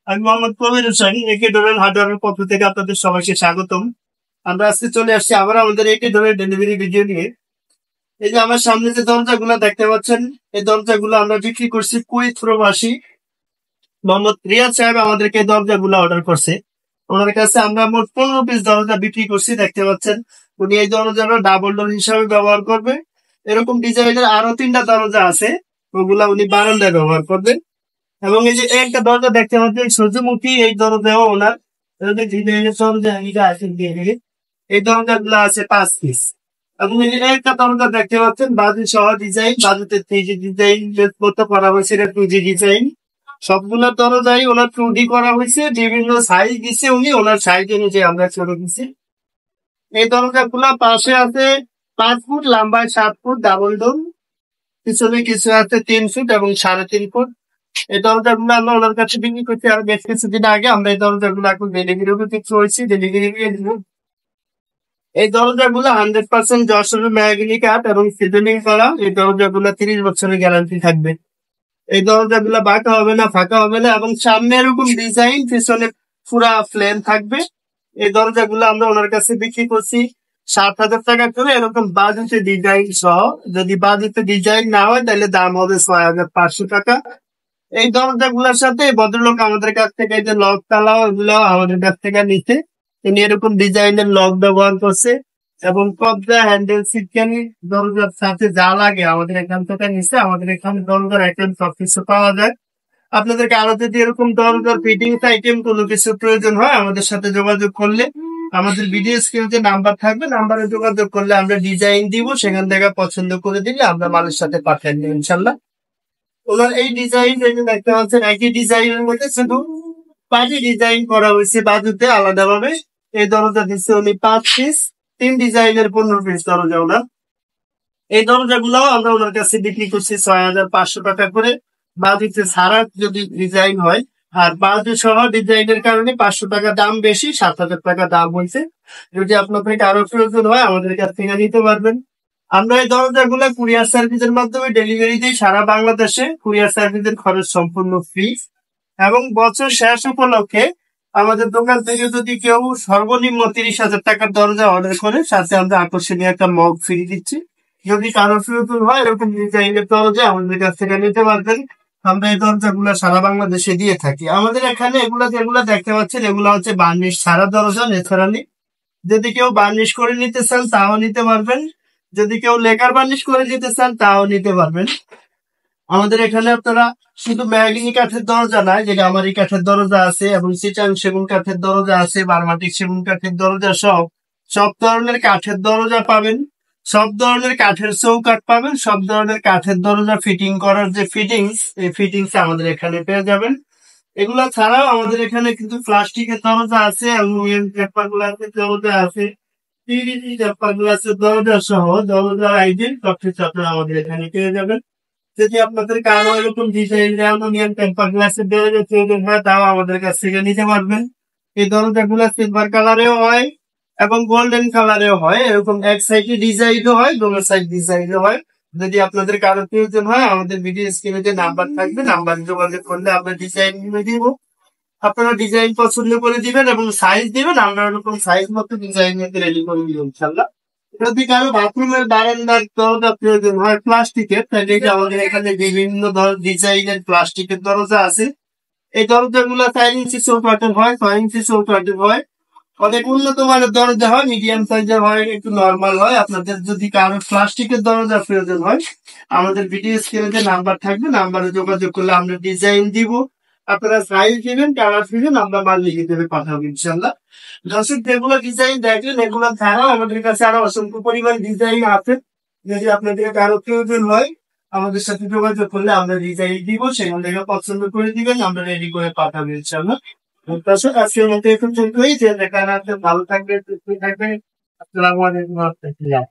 আমি মোহাম্মদ কবির হোসেন, একে ডোরের হার্ডওয়্যারের পক্ষ থেকে আপনাদের সবাইকে স্বাগতম। আমরা আজকে চলে আসছি আবার আমাদের একে ডোরের ডেলিভারি ভিডিও নিয়ে। এই যে আমার সামনে যে দরজাগুলো দেখতে পাচ্ছেন, এই দরজাগুলো আমরা বিক্রি করছি কুইথ প্রবাসী মোহাম্মদ রিয়াদ সাহেব আমাদেরকে এই দরজাগুলো অর্ডার করছে। ওনার কাছে আমরা মোট 15 পিস দরজা বিক্রি করছি, দেখতে পাচ্ছেন। উনি এই দরজাটা ডাবল ডোর হিসাবে ব্যবহার করবে। এরকম ডিজাইনের আরো 3টা দরজা আছে, ওগুলা উনি বারান্দায় ব্যবহার করবেন। এবং এই যে একটা দরজা দেখতে পাচ্ছেন সূর্যমুখী, এই দরজাও ওনার এই দরজাগুলো আছে 5 পিস। এবং এই যে একটা দরজা দেখতে পাচ্ছেন বাজু সহ ডিজাইন, বাজুতে 3D ডিজাইন করতে করা হয়েছে, এটা 2D ডিজাইন। সবগুলো দরজাই ওনার 2D করা হয়েছে, বিভিন্ন সাইজ দিচ্ছে উনি, ওনার সাইজ অনুযায়ী আমরা ছেড়ে দিচ্ছি। এই দরজাগুলো পাশে আছে 5 ফুট, লম্বায় 7 ফুট ডাবল ডোর, পিছনে কিছু আছে 3 ফুট এবং 3.5 ফুট। এই দরজাগুলো আমরা ওনার কাছে বিক্রি করছি আর বেশ কিছুদিন আগে। আমরা এই দরজাগুলো এখন ডেলিভারি কিছু হয়েছি, ডেলিভারি দিয়ে দিব। এই দরজাগুলো 100% যশোরের মেহগিনি কাঠ এবং সিজনিং করা। এই দরজাগুলো 30 বছরের গ্যারান্টি থাকবে। এই দরজাগুলো বাঁকা হবে না, ফাঁকা হবে না, এবং সামনে এরকম ডিজাইন, পিছনে পুরা প্লেন থাকবে। এই দরজাগুলো আমরা ওনার কাছে বিক্রি করছি 7,000 টাকা করে, এরকম বাজুতে ডিজাইন সহ। যদি বাজুতে ডিজাইন না হয় তাহলে দাম হবে 6,500 টাকা। এই দরজাগুলোর সাথে এই ভদ্রলোক আমাদের কাছ থেকে এই যে লক তালা, ওগুলো আমাদের কাছ থেকে নিচ্ছে। তিনি এরকম ডিজাইনের লক ব্যবহার করছে এবং কবজা, হ্যান্ডেল, সিটকানি, দরজার সাথে যা লাগে আমাদের এখান থেকে নিচ্ছে। আমাদের এখানে দরজার আইটেম সবকিছু পাওয়া যায়। আপনাদেরকে আরো যদি এরকম দরজার ফিটিংস আইটেম কোনো কিছু প্রয়োজন হয় আমাদের সাথে যোগাযোগ করলে, আমাদের ভিডিও স্ক্রিনে যে নাম্বার থাকবে, নাম্বারে যোগাযোগ করলে আমরা ডিজাইন দিব, সেখান থেকে পছন্দ করে দিলে আমরা মালের সাথে পাঠিয়ে দিব ইনশাল্লাহ। ওনার এই ডিজাইন দেখতে পাচ্ছেন, একই ডিজাইনের মধ্যে শুধু পাটি ডিজাইন করা হয়েছে বাজুতে আলাদা ভাবে। এই দরজা দিচ্ছে উনি 5 পিস, 3 ডিজাইনের 15 পিস দরজা ওনার। এই দরজাগুলো আমরা ওনার কাছে বিক্রি করছি 6,500 টাকা করে, বাজুতে ছাড়া যদি ডিজাইন হয়। আর বাজু সহ ডিজাইনের কারণে 500 টাকা দাম বেশি, 7,000 টাকা দাম হয়েছে। যদি আপনাদের আরো প্রয়োজন হয় আমাদের কাছ থেকে নিতে পারবেন। আমরা এই দরজাগুলো কুরিয়ার সার্ভিসের মাধ্যমে ডেলিভারি দিই সারা বাংলাদেশে। কুরিয়ার সার্ভিসের খরচ সম্পূর্ণ ফ্রি। এবং বছর শেষ উপলক্ষে আমাদের দোকান থেকে যদি কেউ সর্বনিম্ন 30,000 টাকার দরজা অর্ডার করে, সাথে আমরা আকর্ষণীয় একটা মগ ফ্রি দিচ্ছি। যদি কারো প্রয়োজন হয় এরকম ডিজাইনের দরজা আমাদের কাছ থেকে নিতে পারবেন। আমরা এই দরজাগুলো সারা বাংলাদেশে দিয়ে থাকি। আমাদের এখানে এগুলা যেগুলা দেখতে পাচ্ছেন এগুলা হচ্ছে বার্নিশ ছাড়া দরজা, ন্যাচারালি। যদি কেউ বার্নিশ করে নিতে চান তাও নিতে পারবেন, যদি কেউ লেকার বার্নিশ করে নিতে চান তাও নিতে পারবেন। আমাদের এখানে আপনারা শুধু মেহগিনি কাঠের দরজা নয়, যে গামারি কাঠের দরজা আছে এবং চিটাং সেগুন কাঠের দরজা আছে, বারমাটিক সেগুন কাঠের দরজা, সব ধরনের কাঠের দরজা পাবেন। সব ধরনের কাঠের চৌকাঠ পাবেন, সব ধরনের কাঠের দরজা ফিটিং করার যে ফিটিংস, এই ফিটিংস আমাদের এখানে পেয়ে যাবেন। এগুলা ছাড়াও আমাদের এখানে কিন্তু প্লাস্টিকের দরজা আছে, অ্যালুমিনিয়াম পেপার গ্লাসের দরজা আছে, PVC পেপার গ্লাসের দরজা সহ দরজার আইটেম সবকিছু আপনারা আমাদের এখানে পেয়ে যাবেন। যদি আপনাদের কারো এরকম ডিজাইন অ্যালুমিনিয়াম টেম্পার গ্লাসের দরজা প্রয়োজন হয় তাও আমাদের কাছ থেকে নিতে পারবেন। এই দরজাগুলো সিলভার কালারেও হয় এবং গোল্ডেন কালারেও হয়, এরকম এক সাইডে ডিজাইনও হয়, দোনো সাইড ডিজাইনও হয়। যদি আপনাদের কারো প্রয়োজন হয় আমাদের ভিডিও স্ক্রিনে যে নাম্বার থাকবে, নাম্বার যোগাযোগ করলে আমরা ডিজাইন নিয়ে দিব। আপনারা ডিজাইন পছন্দ করে দিবেন এবং সাইজ দিবেন, আমরা ওরকম সাইজ মতো ডিজাইন রেডি করে দিব ইনশাল্লাহ। যদি কারো বাথরুমের বারান্দার দরজা প্রয়োজন হয় প্লাস্টিকের, তাহলে আমাদের এখানে বিভিন্ন ডিজাইনের প্লাস্টিকের দরজা আছে। এই দরজাগুলো 4 ইঞ্চি চৌকাঠের হয়, 6 ইঞ্চি চৌকাঠের হয়, অনেক উন্নত মানের দরজা হয়, মিডিয়াম সাইজের হয়, একটু নর্মাল হয়। আপনাদের যদি কারো প্লাস্টিকের দরজা প্রয়োজন হয় আমাদের ভিডিও স্ক্রিনে যে নাম্বার থাকবে, নাম্বারে যোগাযোগ করলে আমরা ডিজাইন দিব। আপনারা সাইজ দিবেন, কালার দিবেন, আমরা মাল লিখে দেবে পাঠাবো ইনশাল্লাহ। দর্শক যেগুলো ডিজাইন দেখলেন এগুলো ছাড়াও আমাদের কাছে আরো অসংখ্য পরিমাণ ডিজাইন আছে। যদি আপনাদের কারো প্রয়োজন হয় আমাদের সাথে যোগাযোগ করলে আমরা ডিজাইন দিব, সেখান থেকে পছন্দ করে দিবেন, আমরা রেডি করে পাঠাবো ইনশাল্লাহ। দর্শক আজকের মতো এখন পর্যন্তই। যে দেখার আছে, ভালো থাকবে, সুস্থ থাকবে। আসসালামু আলাইকুম ওয়া রাহমাতুল্লাহ।